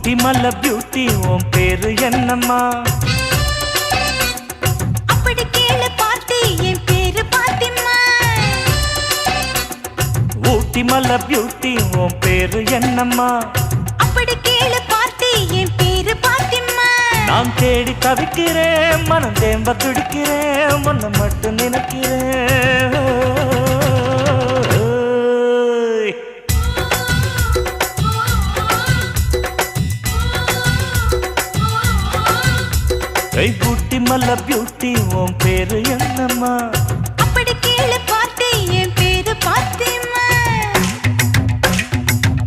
ஊட்டி மல்ல beauty உன் பேரு என்னம்மா? அப்படி கேளு பார்ட்டி என் பேரு பாத்திமா. ஊட்டி மல்ல பியூட்டி உன் பேரு என்னம்மா? அப்படி கேளு பார்ட்டி என் பேரு பாத்திமா. நான் தேடி தவிக்கிறேன் மனம் தேம்ப துடிக்கிறேன் உன்னை மட்டும் நினைக்கிறேன். ஊட்டி மல்ல பியூட்டி உன் பேரு என்னம்மா? அப்படி கேளு பார்ட்டி என் பேரு பாத்திமா.